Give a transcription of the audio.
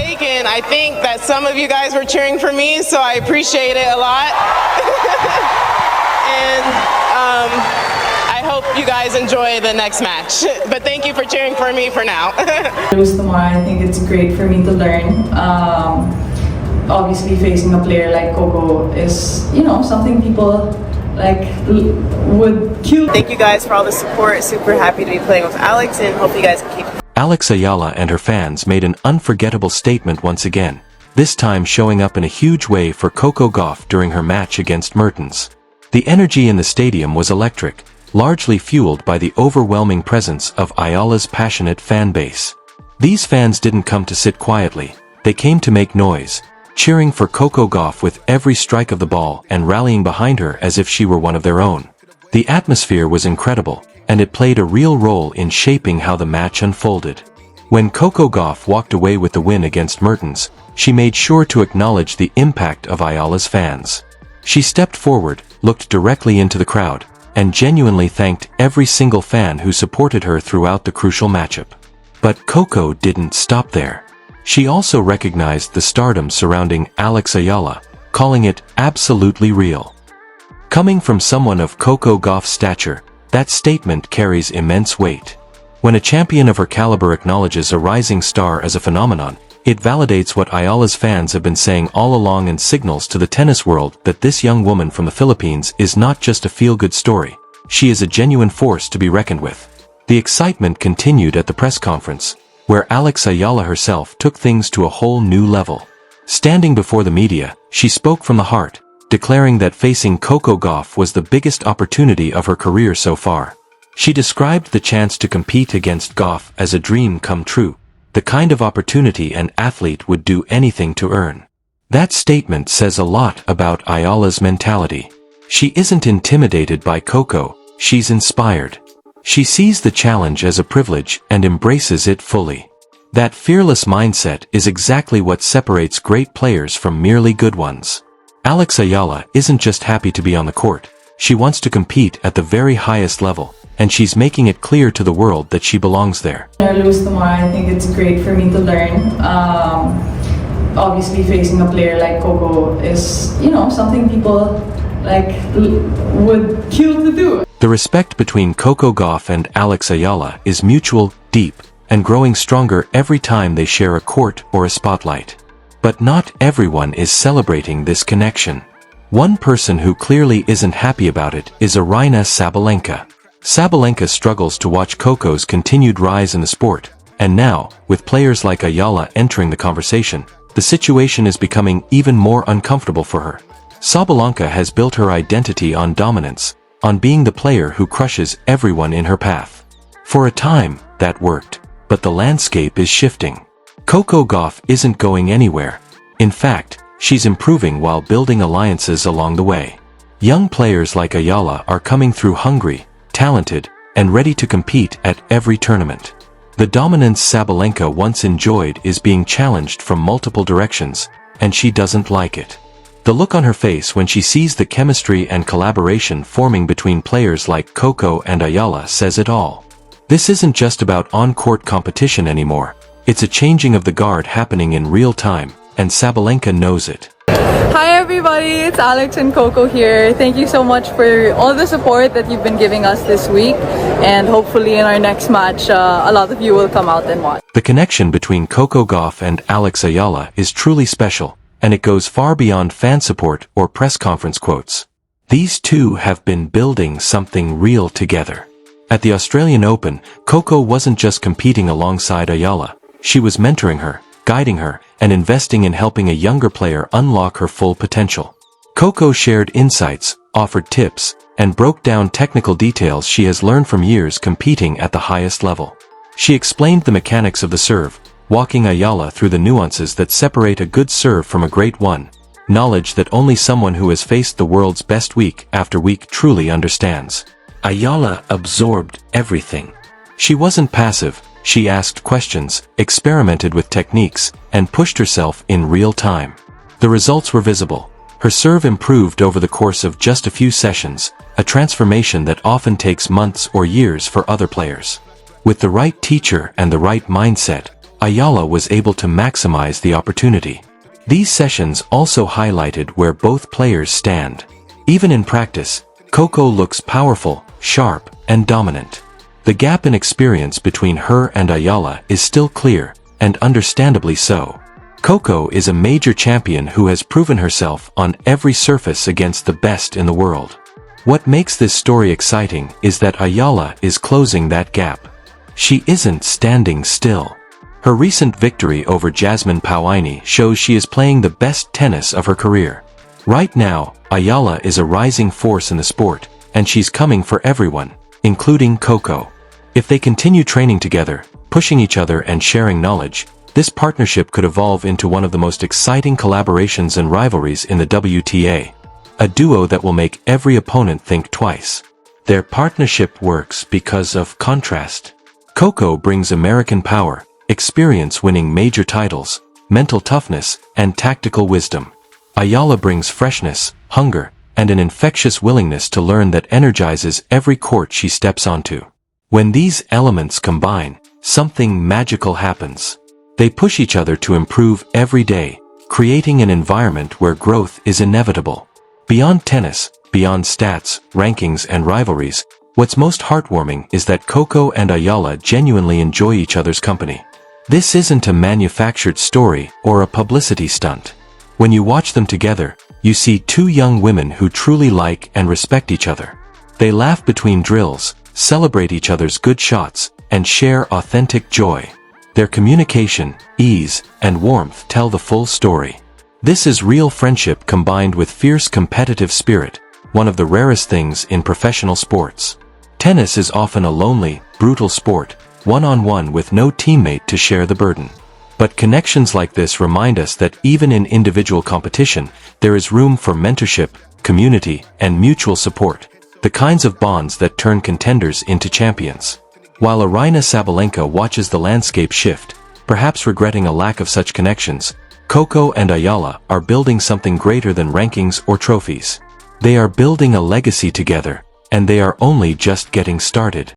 mistaken, I think that some of you guys were cheering for me, so I appreciate it a lot. And I hope you guys enjoy the next match. But thank you for cheering for me for now. Lose tomorrow, I think it's great for me to learn. Obviously, facing a player like Coco is, something people would kill. Thank you guys for all the support. Super happy to be playing with Alex, and hope you guys can keep. Alex Eala and her fans made an unforgettable statement once again, this time showing up in a huge way for Coco Gauff during her match against Mertens. The energy in the stadium was electric, largely fueled by the overwhelming presence of Eala's passionate fan base. These fans didn't come to sit quietly, they came to make noise, cheering for Coco Gauff with every strike of the ball and rallying behind her as if she were one of their own. The atmosphere was incredible, and it played a real role in shaping how the match unfolded. When Coco Gauff walked away with the win against Mertens, she made sure to acknowledge the impact of Eala's fans. She stepped forward, looked directly into the crowd, and genuinely thanked every single fan who supported her throughout the crucial matchup. But Coco didn't stop there. She also recognized the stardom surrounding Alex Eala, calling it absolutely real. Coming from someone of Coco Gauff's stature, that statement carries immense weight. When a champion of her caliber acknowledges a rising star as a phenomenon, it validates what Eala's fans have been saying all along and signals to the tennis world that this young woman from the Philippines is not just a feel-good story, she is a genuine force to be reckoned with. The excitement continued at the press conference, where Alex Eala herself took things to a whole new level. Standing before the media, she spoke from the heart, declaring that facing Coco Gauff was the biggest opportunity of her career so far. She described the chance to compete against Gauff as a dream come true, the kind of opportunity an athlete would do anything to earn. That statement says a lot about Eala's mentality. She isn't intimidated by Coco, she's inspired. She sees the challenge as a privilege and embraces it fully. That fearless mindset is exactly what separates great players from merely good ones. Alex Eala isn't just happy to be on the court, she wants to compete at the very highest level, and she's making it clear to the world that she belongs there. I lose tomorrow, I think it's great for me to learn. Obviously, facing a player like Coco is, something people would kill to do. The respect between Coco Gauff and Alex Eala is mutual, deep, and growing stronger every time they share a court or a spotlight. But not everyone is celebrating this connection. One person who clearly isn't happy about it is Aryna Sabalenka. Sabalenka struggles to watch Coco's continued rise in the sport, and now, with players like Eala entering the conversation, the situation is becoming even more uncomfortable for her. Sabalenka has built her identity on dominance, on being the player who crushes everyone in her path. For a time, that worked, but the landscape is shifting. Coco Gauff isn't going anywhere. In fact, she's improving while building alliances along the way. Young players like Eala are coming through hungry, talented, and ready to compete at every tournament. The dominance Sabalenka once enjoyed is being challenged from multiple directions, and she doesn't like it. The look on her face when she sees the chemistry and collaboration forming between players like Coco and Eala says it all. This isn't just about on-court competition anymore. It's a changing of the guard happening in real time, and Sabalenka knows it. Hi everybody, it's Alex and Coco here. Thank you so much for all the support that you've been giving us this week, and hopefully in our next match, a lot of you will come out and watch. The connection between Coco Gauff and Alex Eala is truly special, and it goes far beyond fan support or press conference quotes. These two have been building something real together. At the Australian Open, Coco wasn't just competing alongside Eala. She was mentoring her, guiding her, and investing in helping a younger player unlock her full potential. Coco shared insights, offered tips, and broke down technical details she has learned from years competing at the highest level. She explained the mechanics of the serve, walking Eala through the nuances that separate a good serve from a great one, knowledge that only someone who has faced the world's best week after week truly understands. Eala absorbed everything. She wasn't passive. She asked questions, experimented with techniques, and pushed herself in real time. The results were visible. Her serve improved over the course of just a few sessions, a transformation that often takes months or years for other players. With the right teacher and the right mindset, Eala was able to maximize the opportunity. These sessions also highlighted where both players stand. Even in practice, Coco looks powerful, sharp, and dominant. The gap in experience between her and Eala is still clear, and understandably so. Coco is a major champion who has proven herself on every surface against the best in the world. What makes this story exciting is that Eala is closing that gap. She isn't standing still. Her recent victory over Jasmine Pauini shows she is playing the best tennis of her career. Right now, Eala is a rising force in the sport, and she's coming for everyone, including Coco. If they continue training together, pushing each other and sharing knowledge, this partnership could evolve into one of the most exciting collaborations and rivalries in the WTA. A duo that will make every opponent think twice. Their partnership works because of contrast. Coco brings American power, experience winning major titles, mental toughness, and tactical wisdom. Eala brings freshness, hunger, and an infectious willingness to learn that energizes every court she steps onto. When these elements combine, something magical happens. They push each other to improve every day, creating an environment where growth is inevitable. Beyond tennis, beyond stats, rankings, and rivalries, what's most heartwarming is that Coco and Eala genuinely enjoy each other's company. This isn't a manufactured story or a publicity stunt. When you watch them together, you see two young women who truly like and respect each other. They laugh between drills, celebrate each other's good shots, and share authentic joy. Their communication, ease, and warmth tell the full story. This is real friendship combined with fierce competitive spirit, one of the rarest things in professional sports. Tennis is often a lonely, brutal sport, one-on-one with no teammate to share the burden. But connections like this remind us that even in individual competition, there is room for mentorship, community, and mutual support, the kinds of bonds that turn contenders into champions. While Aryna Sabalenka watches the landscape shift, perhaps regretting a lack of such connections, Coco and Eala are building something greater than rankings or trophies. They are building a legacy together, and they are only just getting started.